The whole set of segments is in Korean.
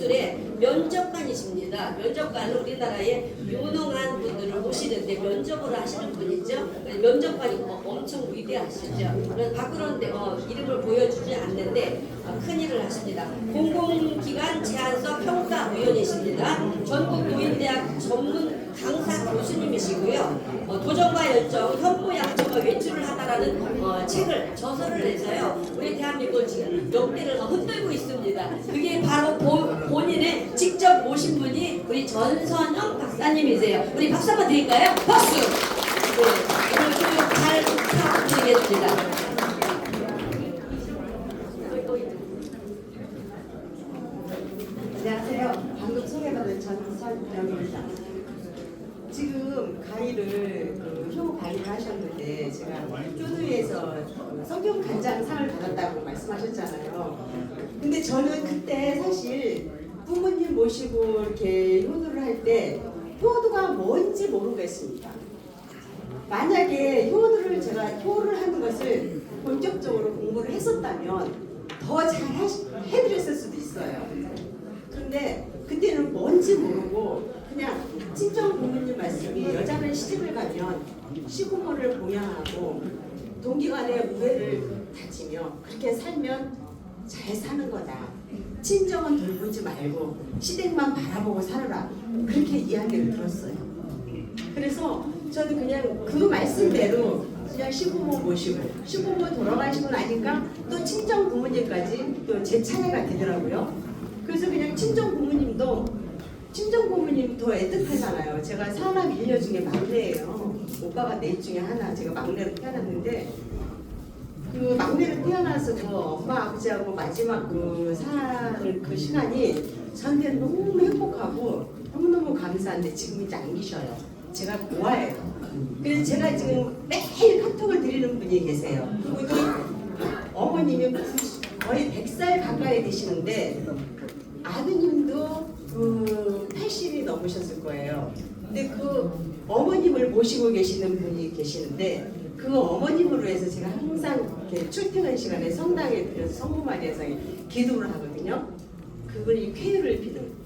예술의 면접관이십니다. 면접관은 우리나라에 유능한 분들을 모시는데 면접을 하시는 분이죠. 면접관이 엄청 위대하시죠. 그런데 이름을 보여주지 않는데 큰일을 하십니다. 공공기관 제안서 평가위원이십니다. 전국 노인대학 전문 강사 교수님이시고요. 도전과 열정, 현모양처가 외출을 하다라는 저서를 내서요. 우리 대한민국을 지금 역대를 흔들고 있습니다. 그게 바로 본인의 직접 모신 분이 우리 전선영 박사님이세요. 우리 박수 한번 드릴까요? 박수! 네, 오늘 교육 잘 부탁드리겠습니다. 안녕하세요. 방금 소개받은 전선영입니다. 지금 강의를 효 강의를 하셨는데 제가 쪼누이에서 성경 간장상을 받았다고 말씀하셨잖아요. 근데 저는 그때 사실 부모님 모시고 이렇게 효도를 할 때 효도가 뭔지 모르겠습니다. 만약에 제가 효를 하는 것을 본격적으로 공부를 했었다면 더 잘 해드렸을 수도 있어요. 그런데 그때는 뭔지 모르고 그냥 친정 부모님 말씀이 여자는 시집을 가면 시부모를 봉양하고 동기간의 우애를 다지며 그렇게 살면 잘 사는 거다. 친정은 돌보지 말고 시댁만 바라보고 살아라. 그렇게 이야기를 들었어요. 그래서 저는 그냥 그 말씀대로 그냥 시부모 모시고 시부모 돌아가시고 나니까 또 친정 부모님까지 또 제 차례가 되더라고요. 그래서 그냥 친정 부모님도 더 애틋하잖아요. 제가 사람 일녀 중에 막내예요. 오빠가 넷 중에 하나. 제가 막내로 태어났는데 그 막내로 태어나서 그 엄마 아버지하고 마지막 그 시간이 저한테는 너무 행복하고 너무너무 감사한데 지금 이제 안 계셔요. 제가 고아예요. 그래서 제가 지금 매일 카톡을 드리는 분이 계세요. 그분이 어머님이 거의 100살 가까이 되시는데 아드님도 80이 넘으셨을 거예요. 근데 그 어머님을 모시고 계시는 분이 계시는데 그 어머님으로 해서 제가 항상 이렇게 출퇴근 시간에 성당에 들여서 성모마리아에서 기도를 하거든요. 그분이 쾌유를 비는.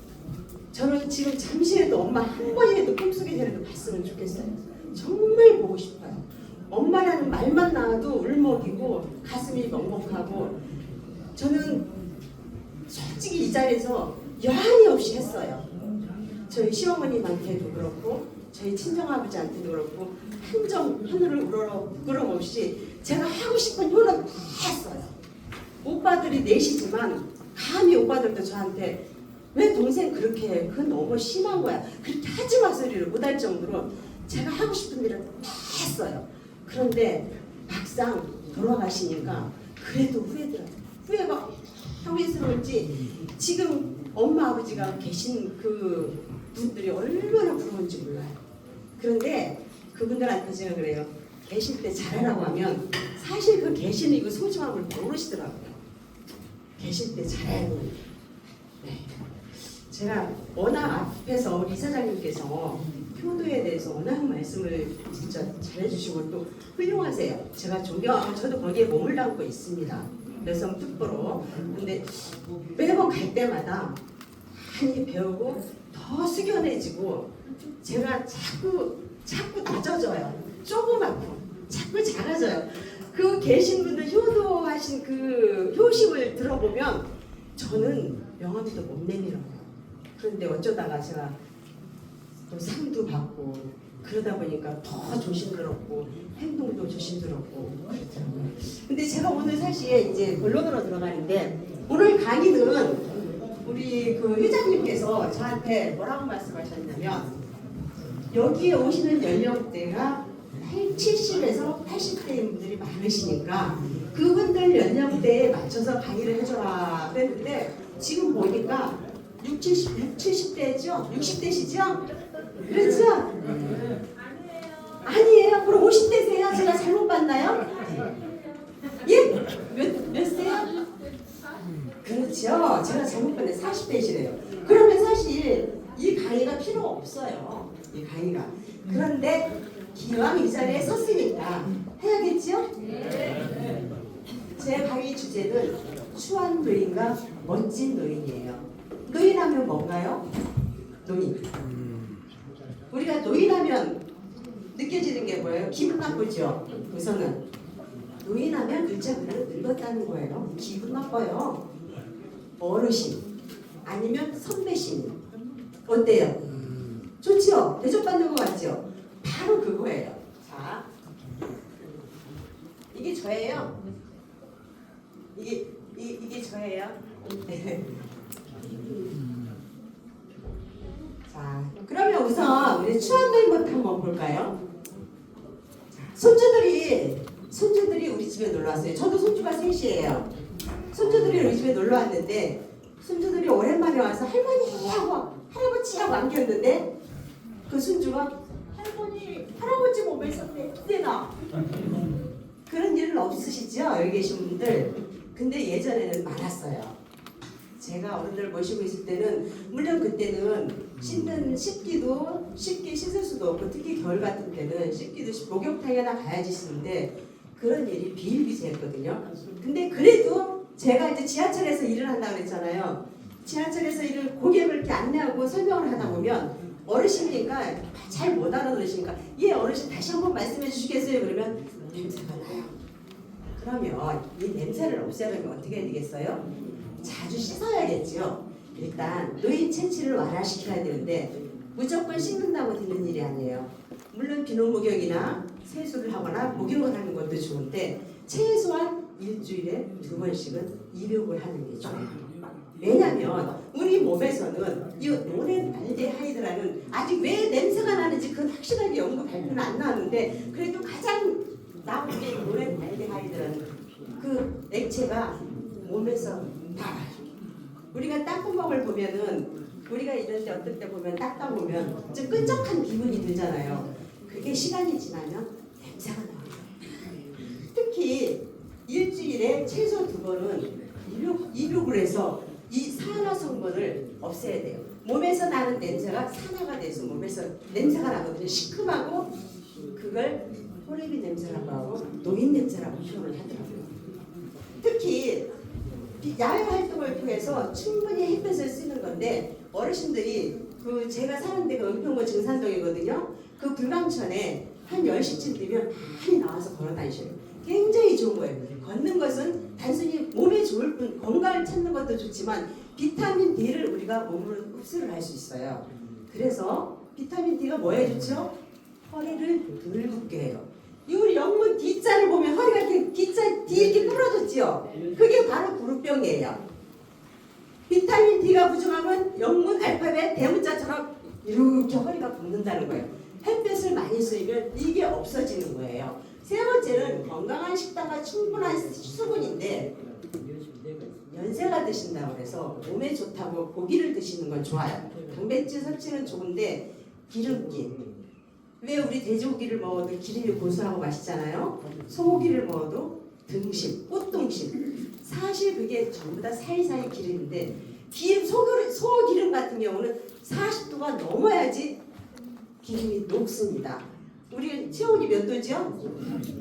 저는 지금 잠시라도 엄마 한 번이라도 꿈속에 저라도 봤으면 좋겠어요. 정말 보고 싶어요. 엄마라는 말만 나와도 울먹이고 가슴이 먹먹하고 저는 솔직히 이 자리에서 여한이 없이 했어요. 저희 시어머님한테도 그렇고 저희 친정아버지한테도 그렇고 한을 우러러 없이 제가 하고 싶은 효는 다 했어요. 오빠들이 넷이지만 감히 오빠들도 저한테 왜 동생 그렇게 해? 그건 너무 심한 거야. 그렇게 하지 마 소리를 못할 정도로 제가 하고 싶은 일을 다 했어요. 그런데 막상 돌아가시니까 그래도 후회가 후회스러울지 지금 엄마 아버지가 계신 그 분들이 얼마나 부러운지 몰라요. 그런데 그분들한테 제가 그래요. 계실 때 잘하라고 하면 사실 그 계시는 그 소중함을 모르시더라고요. 계실 때 잘해야 됩니다. 네. 제가 워낙 앞에서 우리 이사장님께서 효도에 대해서 워낙 말씀을 진짜 잘해주시고 또 훌륭하세요. 제가 존경하고 저도 거기에 몸을 담고 있습니다. 여성 특보로. 근데 매번 갈 때마다 많이 배우고 더 숙연해지고 제가 자꾸 낮아져요. 조그맣고 자꾸 작아져요. 그 계신 분들 효도하신 그 효심을 들어보면 저는 명함도 못 내밀어요. 그런데 어쩌다가 제가 또 상도 받고 그러다 보니까 더 조심스럽고 행동도 조심스럽고 그렇더라고요. 근데 제가 오늘 사실 이제 본론으로 들어가는데 오늘 강의는 우리 그 회장님께서 저한테 뭐라고 말씀하셨냐면 여기에 오시는 연령대가 70에서 80대인 분들이 많으시니까 그분들 연령대에 맞춰서 강의를 해줘라 그랬는데 지금 보니까 70대죠? 60대시죠? 그렇죠? 아니에요. 그럼 50대세요? 제가 잘못 봤나요? 예? 몇 세요? 그렇죠. 제가 잘못 봤네. 40대시래요. 그러면 사실 이 강의가 필요 없어요. 이 강의가. 그런데 기왕 이 자리에 섰으니까 해야겠죠? 제 강의 주제는 추한 노인과 멋진 노인이에요. 노인하면 뭔가요? 노인. 우리가 노인하면 느껴지는 게 뭐예요? 기분 나쁘죠? 우선은 노인하면 글자 그대로 늙었다는 거예요. 기분 나빠요. 어르신 아니면 선배신 어때요? 좋죠? 대접받는 거 같죠? 바로 그거예요. 자, 이게 저예요. 이게 저예요. 네. 자, 그러면 우선 우리 추한노인부터 한번 볼까요? 손주들이 우리 집에 놀러 왔어요. 저도 손주가 셋이에요. 손주들이 우리 집에 놀러 왔는데 손주들이 오랜만에 와서 할머니하고 할아버지하고 안겼는데 그 손주가 할머니 할아버지 몸에서 냄새나. 그런 일은 없으시죠? 여기 계신 분들. 근데 예전에는 많았어요. 제가 어른들 모시고 있을 때는 물론 그때는 씻기도 쉽게 씻을 수도 없고 특히 겨울 같은 때는 씻기도 목욕탕에나 가야지 씻는데 그런 일이 비일비재했거든요. 근데 그래도 제가 이제 지하철에서 일을 한다고 그랬잖아요. 지하철에서 일을 고객을 이렇게 안내하고 설명을 하다 보면 어르신이니까 잘 못 알아들으시니까 예 어르신 다시 한번 말씀해 주시겠어요? 그러면 냄새가 나요. 그러면 이 냄새를 없애려면 어떻게 해야 되겠어요? 자주 씻어야겠죠. 일단 노인 체취를 완화시켜야 되는데 무조건 씻는다고 되는 일이 아니에요. 물론 비누목욕이나 세수를 하거나 목욕을 하는 것도 좋은데 최소한 일주일에 2번씩은 입욕을 하는 게 좋아요. 왜냐하면 우리 몸에서는 이 노렌알데하이드라는 아직 왜 냄새가 나는지 그건 확실하게 연구 발표는 안 나왔는데 그래도 가장 나온 게 노렌알데하이드라는 그 액체가 몸에서 나와요. 우리가 땀구멍을 보면은 우리가 이럴 때 어떨 때 보면 닦다 보면 좀 끈적한 기분이 들잖아요. 그게 시간이 지나면 냄새가 나와요. 특히 일주일에 최소 2번은 입욕을 해서 이 산화 성분을 없애야 돼요. 몸에서 나는 냄새가 산화가 돼서 몸에서 냄새가 나거든요. 시큼하고 그걸 호레비 냄새라고 하고 노인 냄새라고 표현을 하더라고요. 특히 야외 활동을 통해서 충분히 햇볕을 쓰는 건데 어르신들이 그 제가 사는 데가 은평구 증산동이거든요. 그 불광천에 한 10시쯤 되면 많이 나와서 걸어 다니셔요. 굉장히 좋은 거예요. 걷는 것은 단순히 몸에 좋을 뿐 건강을 찾는 것도 좋지만 비타민 D를 우리가 몸으로 흡수를 할 수 있어요. 그래서 비타민 D가 뭐에 좋죠? 허리를 덜 굽게 해요. 이 우리 영문 D자를 보면 허리가 이렇게 D자 D 이렇게 부러졌지요. 그게 바로 부르병이에요. 비타민 D가 부족하면 영문 알파벳 대문자처럼 이렇게 허리가 붓는다는 거예요. 햇볕을 많이 쐬면 이게 없어지는 거예요. 세 번째는 건강한 식단과 충분한 수분인데 연세가 드신다고 해서 몸에 좋다고 고기를 드시는 건 좋아요. 단백질 섭취는 좋은데 기름기 왜 우리 돼지고기를 먹어도 기름이 고소하고 맛있잖아요. 소고기를 먹어도 등심, 꽃등심 사실 그게 전부 다 사이사이 기름인데 소기름 같은 경우는 40도가 넘어야지 기름이 녹습니다. 우리 체온이 몇 도죠?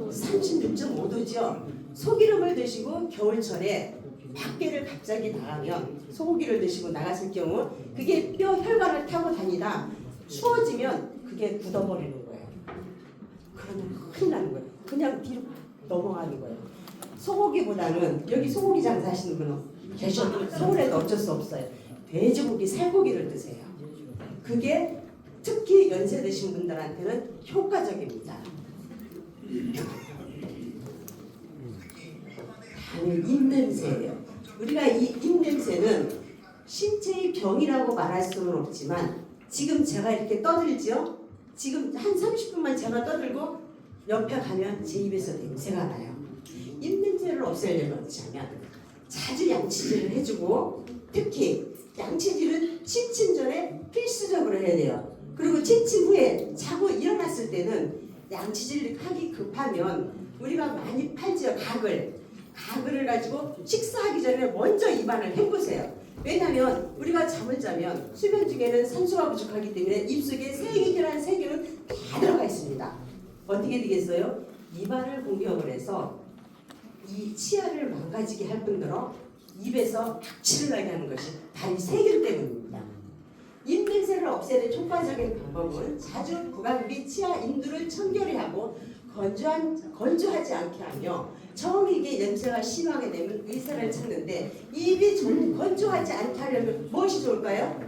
36.5도죠. 소기름을 드시고 겨울철에 밖에를 갑자기 나가면 소고기를 드시고 나갔을 경우 그게 뼈 혈관을 타고 다니다 추워지면 그게 굳어버리는 거예요. 그러면 큰일 나는 거예요. 그냥 뒤로 넘어가는 거예요. 소고기보다는 여기 소고기 장사하시는 분은 계셔도 서울에도 어쩔 수 없어요. 돼지고기, 살고기를 드세요. 그게 특히 연세 드신 분들한테는 효과적입니다. 다음은 입냄새예요. 우리가 이 입냄새는 신체의 병이라고 말할 수는 없지만 지금 제가 이렇게 떠들죠? 지금 한 30분만 제가 떠들고 옆에 가면 제 입에서 냄새가 나요. 입냄새를 없애려면 어떻게 하면 자주 양치질을 해주고 특히 양치질은 취침 전에 필수적으로 해야 돼요. 그리고 취침 후에 자고 일어났을 때는 양치질 하기 급하면 우리가 많이 팔죠. 가글을 가지고 식사하기 전에 먼저 입안을 헹구세요. 왜냐하면 우리가 잠을 자면 수면 중에는 산소가 부족하기 때문에 입속에 세균이라는 세균은 다 들어가 있습니다. 어떻게 되겠어요? 입안을 공격을 해서 이 치아를 망가지게 할 뿐더러 입에서 악취를 나게 하는 것이 바로 이 세균 때문입니다. 냄새를 없애는 효과적인 방법은 자주 구강 및 치아 인두를 청결히 하고 건조하지 않게 하며 처음 이게 냄새가 심하게 되면 의사를 찾는데 입이 건조하지 않게 하려면 무엇이 좋을까요?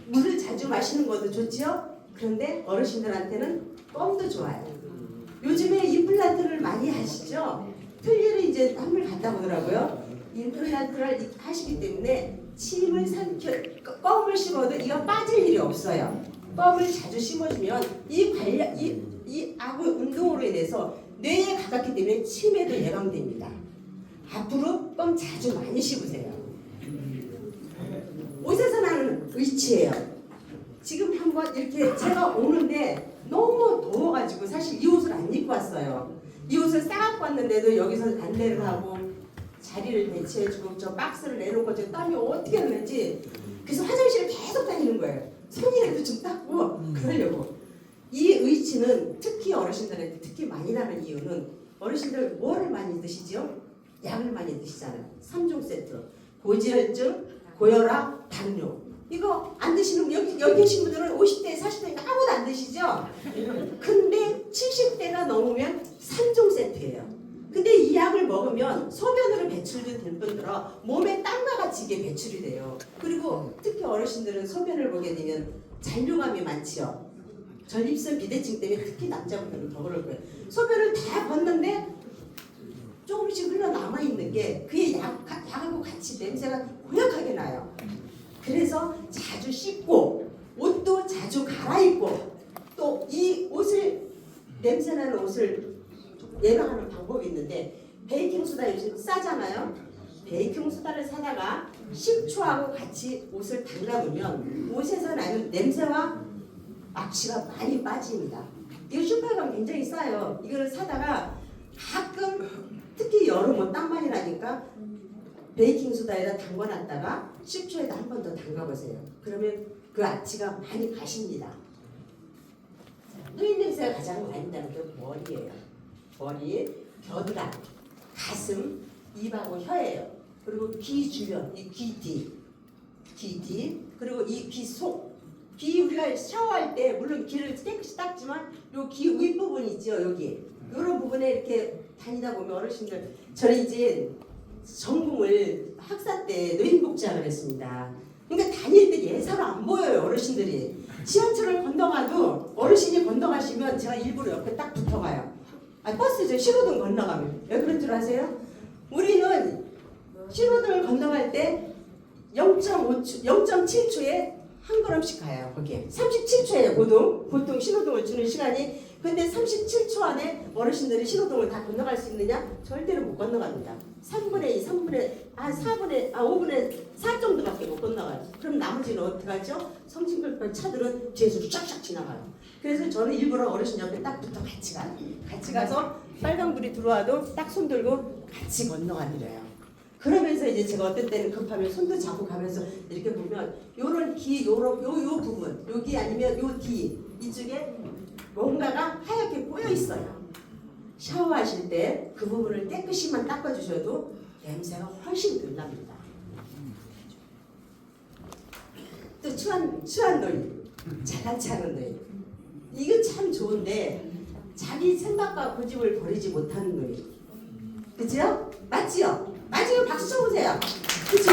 물을 자주 마시는 것도 좋지요. 그런데 어르신들한테는 껌도 좋아요. 요즘에 임플란트를 많이 하시죠. 틀니를 이제 한물 갔다 오더라고요. 임플란트를 하시기 때문에 침을 껌을 씹어도 이거 빠질 일이 없어요. 껌을 자주 씹어주면 이 아구 운동으로 인해서 뇌에 가깝기 때문에 치매도 예방됩니다. 앞으로 껌 자주 많이 씹으세요. 옷에서 나는 의치예요. 지금 한번 이렇게 제가 오는데 너무 더워가지고 사실 이 옷을 안 입고 왔어요. 이 옷을 싸갖고 왔는데도 여기서 안내를 하고 자리를 배치해주고 저 박스를 내놓고 저 땀이 어떻게 흐르는지 그래서 화장실을 계속 다니는 거예요. 손이라도 좀 닦고 그러려고. 이 의치는 특히 어르신들한테 특히 많이 나는 이유는 어르신들 뭐를 많이 드시죠? 약을 많이 드시잖아요. 3종 세트. 고지혈증, 고혈압, 당뇨. 이거 안 드시는 분 여기 계신 분들은 50대, 40대니까 아무도 안 드시죠? 근데 70대가 넘으면 3종 세트예요. 근데 이 약을 먹으면 소변으로 배출된 분들은 몸에 땀과 같이 이게 배출이 돼요. 그리고 특히 어르신들은 소변을 보게 되면 잔류감이 많지요. 전립선 비대증 때문에 특히 남자분들은 더 그럴 거예요. 소변을 다 걷는데 조금씩 흘러 남아있는 게 그게 약하고 같이 냄새가 고약하게 나요. 그래서 자주 씻고 옷도 자주 갈아입고 또 이 옷을 냄새나는 옷을 예방하는 방법이 있는데 베이킹소다 요즘 싸잖아요. 베이킹소다를 사다가 식초하고 같이 옷을 담가보면 옷에서 나는 냄새와 악취가 많이 빠집니다. 이거 슈퍼에 가면 굉장히 싸요. 이거를 사다가 가끔 특히 여름은 땀 많이 나니까 베이킹소다에다 담궈놨다가 식초에다 한 번 더 담가보세요. 그러면 그 악취가 많이 가십니다. 누인 냄새가 가장 많이 나는 게 머리예요. 머리, 겨드랑, 가슴, 입하고 혀예요. 그리고 귀 주변, 이 귀 뒤, 그리고 이 귀 속. 귀 우리가 샤워할 때 물론 귀를 깨끗이 닦지만 요 귀 윗부분 있죠, 여기. 이런 부분에 이렇게 다니다 보면 어르신들 저는 이제 전공을 학사 때 노인복지학을 했습니다. 그러니까 다닐 때 예사로 안 보여요, 어르신들이. 지하철을 건너가도 어르신이 건너가시면 제가 일부러 옆에 딱 붙어가요. 버스죠. 신호등 건너가면. 왜 그런 줄 아세요? 우리는 신호등을 건너갈 때 0.7초에 한 걸음씩 가요. 거기에 37초예요. 보통 신호등을 주는 시간이. 근데 37초 안에 어르신들이 신호등을 다 건너갈 수 있느냐? 절대로 못 건너갑니다. 3분의 2, 5분의 4 정도밖에 못 건너가요. 그럼 나머지는 어떻게 하죠? 성심급한 차들은 뒤에서 쫙쫙 지나가요. 그래서 저는 일부러 어르신 옆에 딱 붙어 같이 가요. 같이 가서 빨간불이 들어와도 딱 손 들고 같이 건너가드려요. 그러면서 이제 제가 어떤 때는 급하면 손도 잡고 가면서 이렇게 보면 요런 귀, 요 부분, 여기 아니면 요 뒤, 이쪽에 뭔가가 하얗게 꼬여 있어요. 샤워하실 때 그 부분을 깨끗이만 닦아주셔도 냄새가 훨씬 덜 납니다. 또 추한 노인, 자간치 않은 노인. 이거 참 좋은데 자기 생각과 고집을 버리지 못하는 노인. 그죠? 맞지요? 맞으면 박수 쳐보세요. 그죠?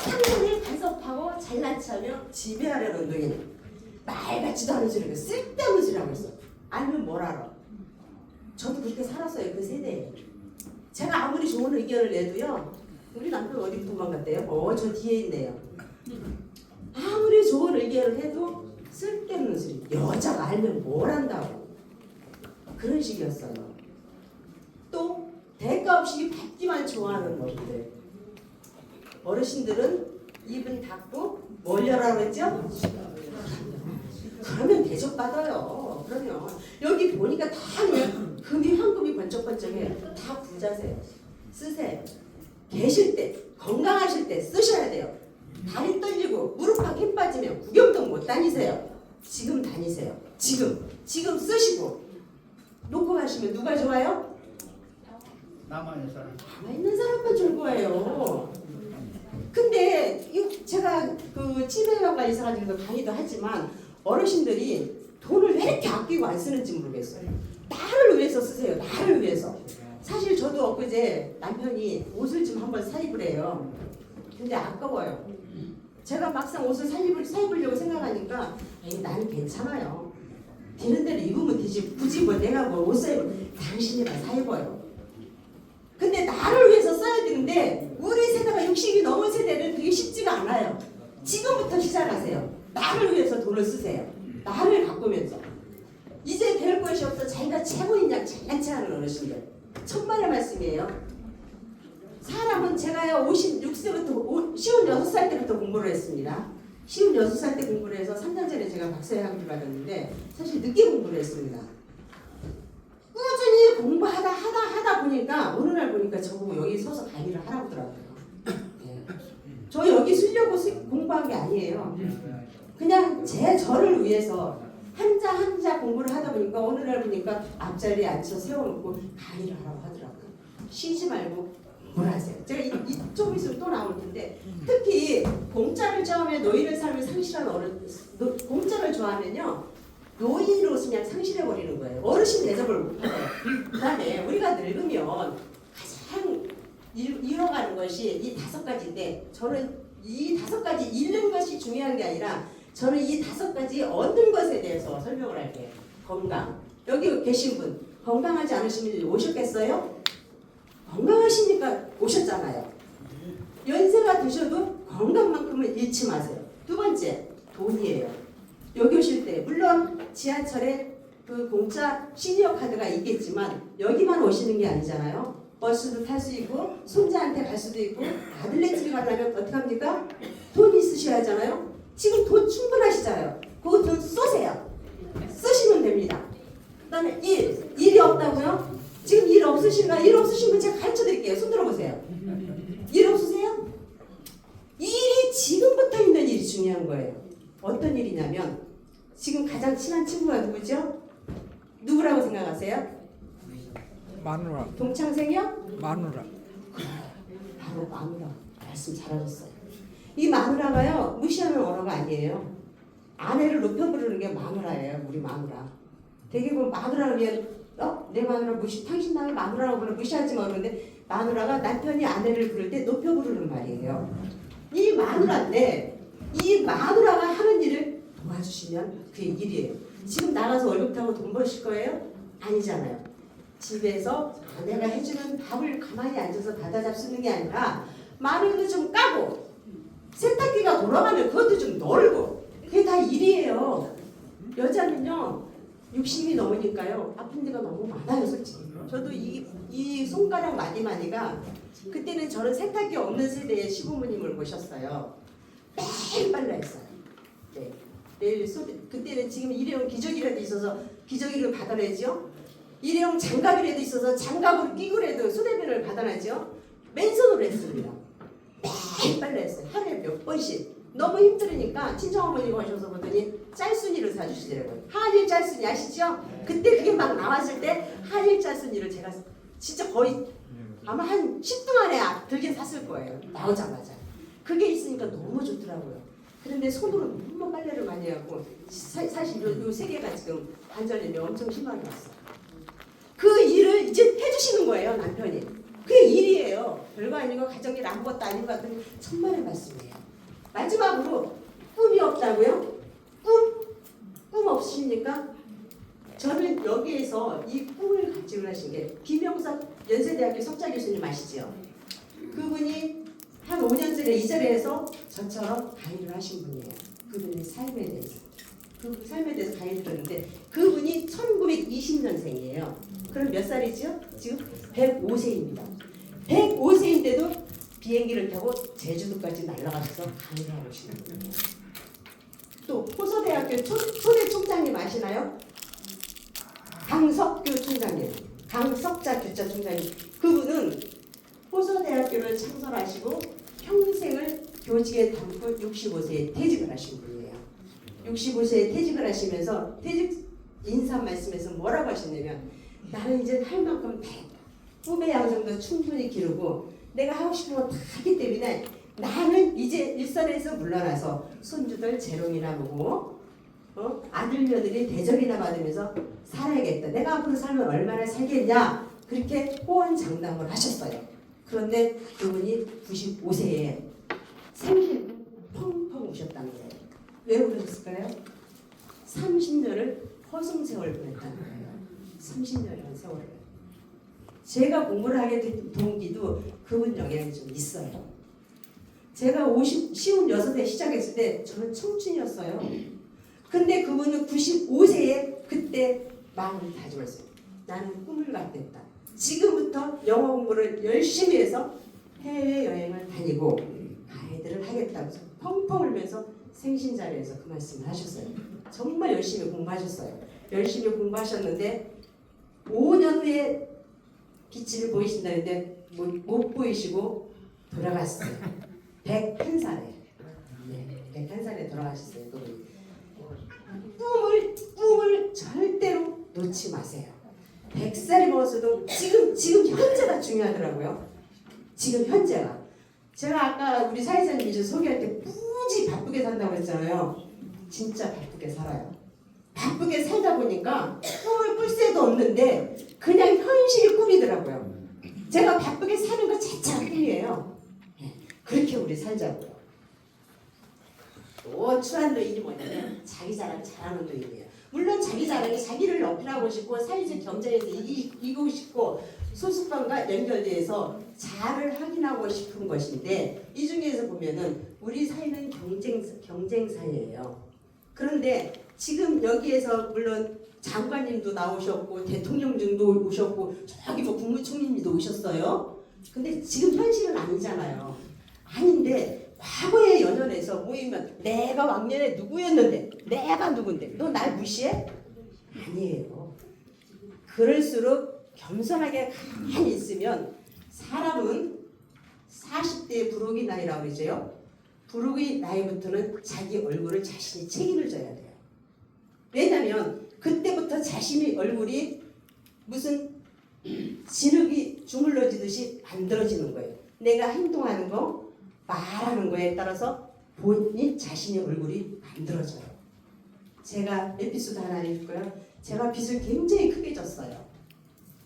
상대를 간섭하고 잘난 척하며 지배하려는 노인. 말 같지도 않은 소리고 쓸데없는 소리 하고 있어. 알면 뭘 알아? 저도 그렇게 살았어요. 그 세대에. 제가 아무리 좋은 의견을 내도요. 우리 남편 어디 도망갔대요? 저 뒤에 있네요. 아무리 좋은 의견을 해도 쓸데없는 소리. 여자가 알면 뭘 한다고. 그런 식이었어요. 또 대가 없이 받기만 좋아하는 것들. 어르신들은 입은 닫고 뭘 열라고 했죠? 그러면 대접받아요. 그러면 여기 보니까 다 그냥 금이 황금이 번쩍번쩍해. 다 부자세요. 쓰세요. 계실 때 건강하실 때 쓰셔야 돼요. 다리 떨리고 무릎팍 힘 빠지면 구경도 못 다니세요. 지금 다니세요. 지금 쓰시고 놓고 가시면 누가 좋아요? 남아있는 사람. 남아있는 사람만 좋은 거예요. 근데 제가 그 그 치매병관리사가지고도 강의도 하지만 어르신들이 돈을 왜 이렇게 아끼고 안 쓰는지 모르겠어요. 나를 위해서 쓰세요. 나를 위해서. 사실 저도 엊그제 남편이 옷을 좀 한번 사입을 해요. 근데 아까워요. 제가 막상 옷을 사입으려고 생각하니까 에이, 나는 괜찮아요. 되는 대로 입으면 되지. 굳이 뭐 내가 뭐 옷 사입을 당신이랑 사입어요. 근데 나를 위해서 써야 되는데 우리 세대가 60이 넘은 세대는 그게 쉽지가 않아요. 지금부터 시작하세요. 나를 위해서 돈을 쓰세요. 나를 가꾸면서. 이제 별 것이 없어 자기가 최고인 양 잘난 체하는 어르신들. 천만의 말씀이에요. 사람은 제가요 56세부터 56살 때부터 공부를 했습니다. 56살 때 공부를 해서 3년 전에 제가 박사의 학위를 받았는데 사실 늦게 공부를 했습니다. 꾸준히 공부하다 보니까 어느 날 보니까 저보고 여기 서서 강의를 하라고 하더라고요. 네. 저 여기 쓰려고 공부한 게 아니에요. 그냥 저를 위해서 한자 공부를 하다 보니까 어느 날 보니까 앞자리에 앉혀 세워놓고 강의를 하라고 하더라고요. 쉬지 말고 공부하세요. 제가 좀 있으면 또 나올 텐데 특히 공짜를 좋아하면 노인의 삶을 상실하는 공짜를 좋아하면요 노인으로 그냥 상실해버리는 거예요. 어르신 대접을 못해요. 그 다음에 우리가 늙으면 가장 잃어가는 것이 이 5가지인데 저는 이 5가지 잃는 것이 중요한 게 아니라 저는 이 5가지 얻는 것에 대해서 설명을 할게요. 건강. 여기 계신 분 건강하지 않으신 분이 오셨겠어요? 건강하시니까 오셨잖아요. 연세가 드셔도 건강만큼은 잃지 마세요. 두 번째, 돈이에요. 여기 오실 때 물론 지하철에 그 공짜 시니어 카드가 있겠지만 여기만 오시는 게 아니잖아요. 버스도 탈 수 있고 손자한테 갈 수도 있고 아들네 집에 가려면 어떻게 합니까? 돈 있으셔야 하잖아요. 지금 돈 충분하시잖아요. 그 돈 쏘세요. 쓰시면 됩니다. 그 다음에 일이 없다고요? 지금 일 없으신가? 일 없으신 분 제가 가르쳐 드릴게요. 손 들어보세요. 일 없으세요? 일이 지금부터 있는 일이 중요한 거예요. 어떤 일이냐면 지금 가장 친한 친구가 누구죠? 누구라고 생각하세요? 마누라. 동창생이요? 마누라. 바로 마누라. 말씀 잘하셨어요. 이 마누라가요 무시하는 언어가 아니에요. 아내를 높여 부르는 게 마누라예요. 우리 마누라. 되게 보면 마누라를 위한 내 마누라 당신 남의 마누라라고 불러 무시하지 마 그러는데 마누라가 남편이 아내를 부를 때 높여 부르는 말이에요. 이 마누라인데 이 마누라가 하는 일을 도와주시면 그게 일이에요. 지금 나가서 월급 타고 돈 버실 거예요? 아니잖아요. 집에서 아내가 해주는 밥을 가만히 앉아서 받아 잡수는 게 아니라 마늘도 좀 까고 세탁기가 돌아가면 그것도 좀 널고 그게 다 일이에요. 여자는요 60이 넘으니까요 아픈 데가 너무 많아요 솔직히. 저도 이 손가락 마디마디가 그때는 저는 세탁기 없는 세대의 시부모님을 모셨어요. 매일 빨래했어요. 네. 매일 그때는 지금 일회용 기저귀라도 있어서 기저귀를 받아내죠. 일회용 장갑이라도 있어서 장갑으로 끼고라도 수대변을 받아내죠. 맨손으로 했습니다. 매일 빨래했어요. 하루에 몇 번씩. 너무 힘들으니까 친정어머니가 오셔서 보더니 짤순이를 사주시더라고요. 한일 짤순이 아시죠? 그때 그게 막 나왔을 때 한일 짤순이를 제가 진짜 거의 아마 한 10등 안에 들게 샀을 거예요. 나오자마자. 그게 있으니까 너무 좋더라고요. 그런데 손으로 너무 빨래를 많이 하고 사실 요 세 개가 지금 관절염이 엄청 심하게 왔어요. 그 일을 이제 해주시는 거예요 남편이. 그게 일이에요. 별거 아니고 가정일 아무것도 아닌 것 같은 천만의 말씀이에요. 마지막으로 꿈이 없다고요? 꿈 없으십니까? 저는 여기에서 이 꿈을 가지고 하신 게 김영석 연세대학교 석좌 교수님 아시죠? 그분이 한 5년 전에 이 자리에서 저처럼 강의를 하신 분이에요. 그분의 삶에 대해서. 그 삶에 대해서 강의를 들었는데 그분이 1920년생이에요. 그럼 몇 살이죠? 지금 105세입니다. 105세인데도 비행기를 타고 제주도까지 날아가셔서 강의를 하고 계시는 분이에요. 또 호서대학교 초대 총장님 아시나요? 강석규 총장님, 강석자 교자 총장님. 그분은 호서대학교를 창설하시고 평생을 교직에 담고 65세에 퇴직을 하신 분이에요. 65세에 퇴직을 하시면서 퇴직 인사 말씀에서 뭐라고 하셨냐면 나는 이제 할 만큼 다 했다. 후배 양성도 충분히 기르고 내가 하고 싶은 거 다 하기 때문에 나는 이제 일선에서 물러나서 손주들 재롱이나 보고 아들 며느리 대접이나 받으면서 살아야겠다. 내가 앞으로 살면 얼마나 살겠냐. 그렇게 호언장담을 하셨어요. 그런데 그분이 95세에 생신 펑펑 우셨다는 거예요. 왜 그러셨을까요? 30년을 허송세월 보냈다는 거예요. 30년이라는 세월을. 제가 공부를 하게 된 동기도 그분 영향이 좀 있어요. 제가 56에 시작했을 때 저는 청춘이었어요. 근데 그분은 95세에 그때 마음을 다짐했어요. 나는 꿈을 갖겠다. 지금부터 영어 공부를 열심히 해서 해외여행을 다니고 가이드를 하겠다고 펑펑 울면서 생신자리에서 그 말씀을 하셨어요. 정말 열심히 공부하셨어요. 열심히 공부하셨는데 5년 후에 빛을 보이신다는데 못 보이시고 돌아갔어요. 101살에. 네, 101살에 돌아가셨어요. 그분이. 꿈을 절대로 놓지 마세요. 100살이 먹었어도 지금 현재가 중요하더라고요. 지금 현재가. 제가 아까 우리 사회자님이 저 소개할 때 무지 바쁘게 산다고 했잖아요. 진짜 바쁘게 살아요. 바쁘게 살다 보니까 꿈을 꿀 새도 없는데 그냥 현실이 꿈이더라고요. 제가 바쁘게 사는 것 자체가 꿈이에요. 그렇게 우리 살자고요. 또 추한 노인이 뭐냐면 자기 자랑 잘하는 노인이에요. 물론 자기 자랑이 자기를 어필하고 싶고 사회적 경쟁에서 이기고 싶고 소수권과 연결돼서 자아를 확인하고 싶은 것인데 이 중에서 보면은 우리 사회는 경쟁 사회예요. 그런데 지금 여기에서 물론 장관님도 나오셨고 대통령님도 오셨고 저기 뭐 국무총리님도 오셨어요. 근데 지금 현실은 아니잖아요. 아닌데 과거에 연연해서 모이면 내가 왕년에 누구였는데 내가 누군데 너 날 무시해? 아니에요. 그럴수록 겸손하게 가만히 있으면 사람은 40대의 불혹이 나이라고 그러죠. 불혹의 나이부터는 자기 얼굴을 자신이 책임을 져야 돼요. 왜냐하면 그때부터 자신의 얼굴이 무슨 진흙이 주물러지듯이 만들어지는 거예요. 내가 행동하는 거, 말하는 거에 따라서 본인 자신의 얼굴이 만들어져요. 제가 에피소드 하나 읽고요. 제가 빚을 굉장히 크게 졌어요.